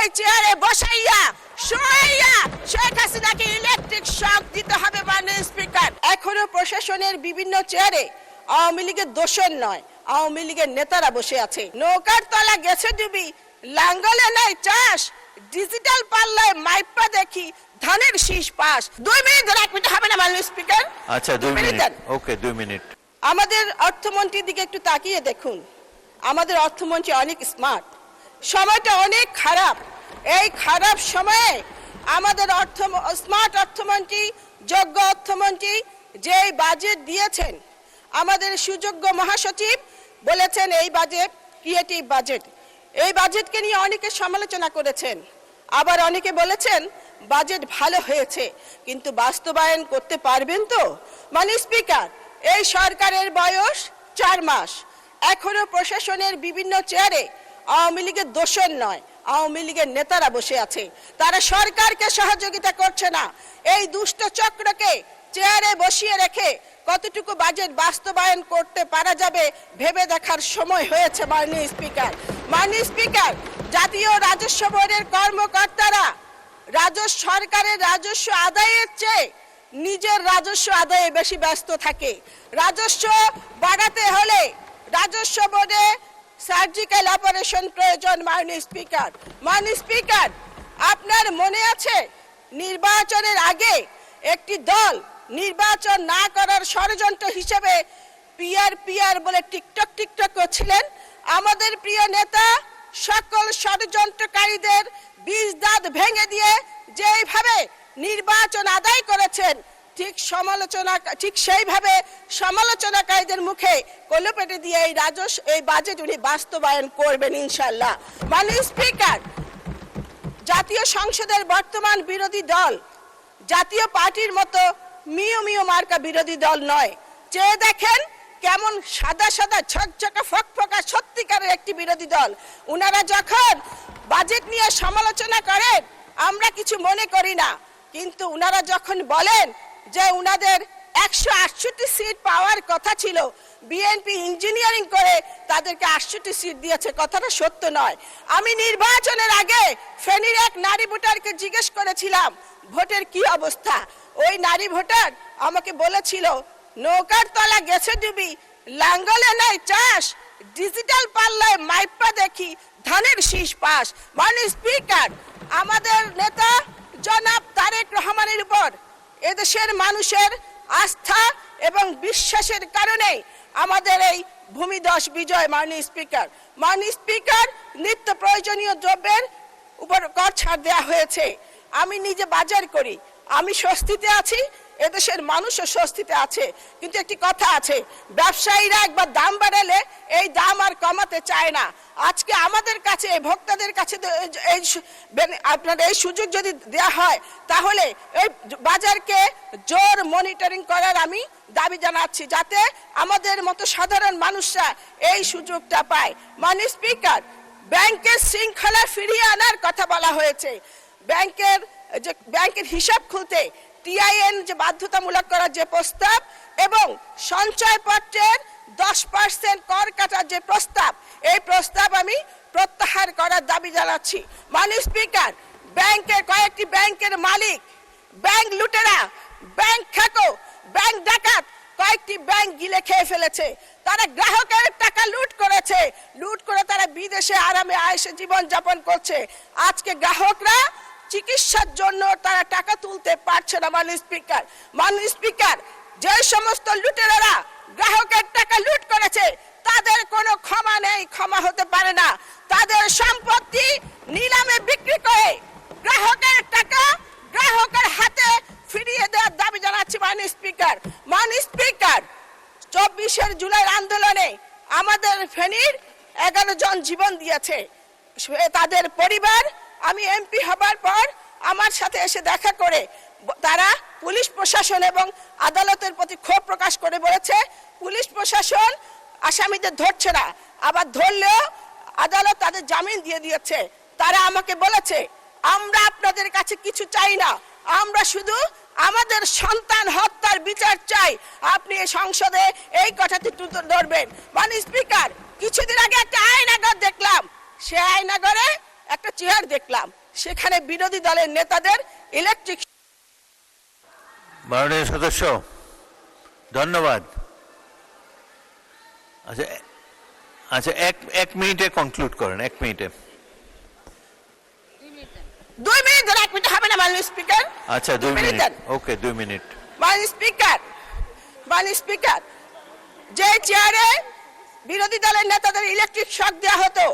ওই চেয়ারে বসাইয়া শোয়াইয়া শেখ হাসিনাকে ইলেকট্রিক শক দিতে হবে মাননীয় স্পিকার। এখনো প্রশাসনের বিভিন্ন চেয়ারে আওয়ামী লীগের দোষর নয়, আওয়ামী লীগের নেতারা বসে আছে। নৌকার তলা গেছে ডুবি, লাঙ্গলে নাই চাষ, ডিজিটাল পাল্লায় মাইপা দেখি ধানের শীষ পাস। 2 মিনিট ধরে 1 মিনিট হবে না মাননীয় স্পিকার? আচ্ছা 2 মিনিট, ওকে 2 মিনিট। আমাদের অর্থমন্ত্রীর দিকে একটু তাকিয়ে দেখুন, আমাদের অর্থমন্ত্রী অনেক স্মার্ট। সময়টা অনেক খারাপ, এই খারাপ সময়ে আমাদের স্মার্ট অর্থমন্ত্রী, যোগ্য অর্থমন্ত্রী যে বাজেট দিয়েছেন, আমাদের সুযোগ্য মহাসচিব বলেছেন এই বাজেট ক্রিয়েটিভ বাজেট। এই বাজেটকে নিয়ে অনেকে সমালোচনা করেছেন, আবার অনেকে বলেছেন বাজেট ভালো হয়েছে, কিন্তু বাস্তবায়ন করতে পারবেন তো? মাননীয় স্পিকার, এই সরকারের বয়স 4 মাস, এখনো প্রশাসনের বিভিন্ন চেয়ারে আওয়ামী লীগের দোষর নয়, আওয়ামী লীগের নেতারা বসে আছে। তারা সরকারকে সহযোগিতা করছে না। এই দুষ্ট চক্রকে চেয়ারে বসিয়ে রেখে কতটুকু বাজেট বাস্তবায়ন করতে পারা যাবে ভেবে দেখার সময় হয়েছে মাননীয় স্পিকার। মাননীয় স্পিকার, জাতীয় রাজস্ব বোর্ডের কর্মকর্তারা সরকারের রাজস্ব আদায়ের চেয়ে নিজের রাজস্ব আদায়ে বেশি ব্যস্ত থাকে। রাজস্ব বাড়াতে হলে রাজস্ব বোর্ডে সার্জিক্যাল অপারেশন প্রয়োজন। মাননীয় স্পিকার, মাননীয় স্পিকার, আপনার মনে আছে নির্বাচনের আগে একটি দল নির্বাচন না করার ষড়যন্ত্র হিসেবে পিআর বলে টিকটক করছিলেন। আমাদের প্রিয় নেতা সকল ষড়যন্ত্রকারীদের বীজ দাঁত ভেঙে দিয়ে যেইভাবে নির্বাচন আদায় করেছেন, ঠিক সেইভাবে সমালোচনাকারীদের মুখে কলপেটে দিয়ে এই বাজেট উনি বাস্তবায়ন করবেন ইনশাল্লাহ। মাননীয় স্পিকার, জাতীয় সংসদের বর্তমান বিরোধী দল জাতীয় পার্টির মতো মিও মার্কা বিরোধী দল নয়। চেয়ে দেখেন কেমন সাদা সাদা ঝকঝকা ফকফকা সত্যিকারের একটি বিরোধী দল। উনারা যখন বাজেট নিয়ে সমালোচনা করেন আমরা কিছু মনে করি না, কিন্তু উনারা যখন বলেন যে উনাদের 168 সিট পাওয়ার কথা ছিল, বিএনপি ইঞ্জিনিয়ারিং করে তাদেরকে 68 সিট দিয়েছে, কথাটা সত্য নয়। আমি নির্বাচনের আগে ফেনীর এক নারী ভোটারকে জিজ্ঞেস করেছিলাম ভোটের কি অবস্থা। ওই নারী ভোটার আমাকে বলেছিল নৌকার তলা গেছে ডুবি, লাঙ্গলে নাই চাষ, ডিজিটাল পাল্লায় মাইপা দেখি ধানের শীষ পাস। মাননীয় স্পিকার, আমাদের নেতা জনাব তারেক রহমানের উপর এদেশের মানুষের আস্থা এবং বিশ্বাসের কারণে আমাদের এই ভূমিধস বিজয়। মাননীয় স্পিকার, নিত্য প্রয়োজনীয় দ্রব্যের উপর কর ছাড় দেওয়া হয়েছে। আমি নিজে বাজার করি, আমি স্বস্তিতে আছি, এদেশের মানুষও স্বস্তিতে আছে, কিন্তু একটি কথা আছে, ব্যবসায়ীরা একবার দাম বাড়ালে এই দাম আর কমাতে চায় না। আজকে আমাদের কাছে ভোক্তাদের কাছে আপনার এই সুযোগ যদি দেয়া হয় তাহলে এই বাজারকে জোর মনিটরিং করার আমি দাবি জানাচ্ছি, যাতে আমাদের মতো সাধারণ মানুষরা এই সুযোগটা পায়। মাননীয় স্পিকার, ব্যাংকের শৃঙ্খলা ফিরিয়ে আনার কথা বলা হয়েছে। ব্যাংকের হিসাব খুলতে টিআইএন যে বাধ্যতামূলক করার যে প্রস্তাব এবং সঞ্চয়পত্রের 10% কর কাটার যে প্রস্তাব, এই প্রস্তাব আমি প্রত্যাহার করার দাবি জানাচ্ছি। মাননীয় স্পিকার, কয়েকটি ব্যাংকের মালিক, ব্যাংক লুটেরা, ব্যাংক ঠেকো, ব্যাংক ডাকাত কয়েকটি ব্যাংক গিলে খেয়ে ফেলেছে। তারা গ্রাহকের টাকা লুট করে তারা বিদেশে আরামে আয়েশে জীবন যাপন করছে। আজকে গ্রাহকরা চিকিৎসার জন্য তারা টাকা তুলতে পারছে না। মাননীয় স্পিকার, যে সমস্ত লুটেরারা গ্রাহকের টাকা লুট করেছে তাদের কোনো ক্ষমা নেই, ক্ষমা হতে পারে না। তাদের সম্পত্তি নিলামে বিক্রি করে গ্রাহকের টাকা গ্রাহকের হাতে ফিরিয়ে দেওয়ার দাবি জানাচ্ছি। মাননীয় স্পিকার, 24 জুলাই আন্দোলনে আমাদের ফেনীর 11 জন জীবন দিয়েছে। তাদের পরিবার আমি এমপি হবার পর আমার সাথে এসে দেখা করে তারা পুলিশ প্রশাসন এবং আদালতের প্রতি ক্ষোভ প্রকাশ করে বলেছে পুলিশ প্রশাসন আসামিদের ধরছে না, আবার ধরলেও আদালত তাদের জামিন দিয়ে দিয়েছে। তারা আমাকে বলেছে আমরা আপনাদের কাছে কিছু চাই না, আমরা শুধু আমাদের সন্তান হত্যার বিচার চাই, আপনি এই সংসদে এই কথাটি তুলে ধরবেন। মাননীয় স্পিকার, কিছুদিন আগে একটা আয়নাগর দেখলাম, সে আয়নাগরে একটা চেয়ার দেখলাম, সেখানে বিরোধী দলের নেতাদের ইলেকট্রিক। মাননীয় সদস্য, ধন্যবাদ। আচ্ছা আচ্ছা, এক মিনিটে কনক্লুড করেন, 1 মিনিটে। 2 মিনিট ধরে, 1 মিনিট হবে না মাননীয় স্পিকার। আচ্ছা 2 মিনিট, ওকে 2 মিনিট। মাননীয় স্পিকার, যে চেয়ারে বিরোধী দলের নেতাদের ইলেকট্রিক শক দেওয়া হতো,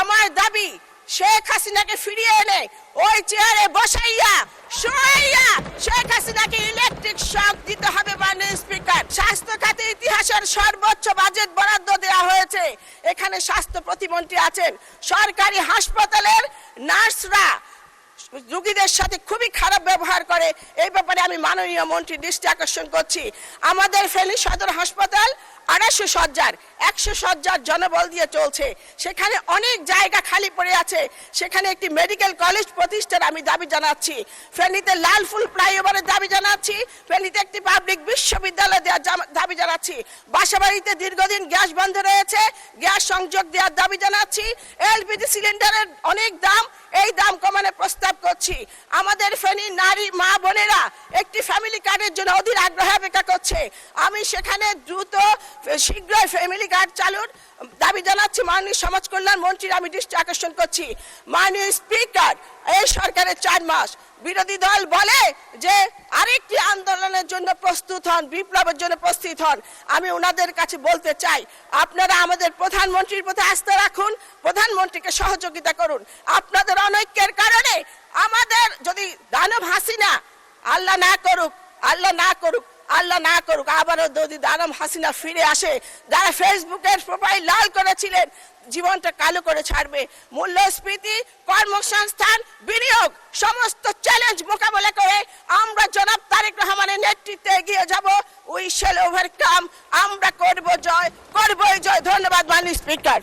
আমার দাবি শেখ হাসিনাকে ফিরিয়ে এনে ওই চেয়ারে বসাইয়া শোয়াইয়া শেখ হাসিনাকে ইলেকট্রিক শক দিতে হবে। মাননীয় স্পিকার, স্বাস্থ্য খাতে ইতিহাসের সর্বোচ্চ বাজেট বরাদ্দ দেওয়া হয়েছে। এখানে স্বাস্থ্য প্রতিমন্ত্রী আছেন। সরকারি হাসপাতালের নার্সরা রোগীদের সাথে খুবই খারাপ ব্যবহার করে। এই ব্যাপারে আমি মাননীয় মন্ত্রীর দৃষ্টি আকর্ষণ করছি। আমাদের ফেনী সদর হাসপাতাল 250 শয্যার, 100 শয্যার জনবল দিয়ে চলছে। সেখানে অনেক জায়গা খালি পড়ে আছে। সেখানে একটি মেডিকেল কলেজ প্রতিষ্ঠার আমি দাবি জানাচ্ছি। ফেনীতে লালফুল ফ্লাইওভারের দাবি জানাচ্ছি। ফেনীতে একটি পাবলিক বিশ্ববিদ্যালয় দেওয়ার দাবি জানাচ্ছি। বাসাবাড়িতে দীর্ঘদিন গ্যাস বন্ধ রয়েছে, গ্যাস সংযোগ দেওয়ার দাবি জানাচ্ছি। এলপিজি সিলিন্ডারের অনেক দাম, এই দাম কমানোর প্রস্তাব করছি। আমাদের ফেনীর নারী মা বোনেরা একটি ফ্যামিলি কার্ডের জন্য অধীর আগ্রহে অপেক্ষা করছে। আমি সেখানে দ্রুত শীঘ্রই ফ্যামিলি কার্ড চালুর দাবি জানাচ্ছি। মাননীয় সমাজ কল্যাণ মন্ত্রীর আমি দৃষ্টি আকর্ষণ করছি। মাননীয় স্পিকার, এই সরকারের 4 মাস, বিরোধী দল বলে যে আরেকটি আন্দোলনের জন্য প্রস্তুত হন, বিপ্লবের জন্য প্রস্তুত হন। আমি ওনাদের কাছে বলতে চাই, আপনারা আমাদের প্রধানমন্ত্রীর প্রতি আস্থা রাখুন, প্রধানমন্ত্রীকে সহযোগিতা করুন। আপনাদের অনৈক্যের কারণে আমাদের যদি দানব হাসিনা, আল্লাহ না করুক আবারও যদি দানব হাসিনা ফিরে আসে, যারা ফেসবুকের প্রোফাইল লাল করেছিলেন, জীবনটা কালো করে ছাড়বে। মূল্যস্ফীতি, কর্মসংস্থান, বিনিয়োগ, সমস্ত চ্যালেঞ্জ মোকাবেলা করে আমরা জনাব তারেক রহমানের নেতৃত্বে এগিয়ে যাব। We shall overcome. আমরা করবই জয়। ধন্যবাদ মাননীয় স্পিকার।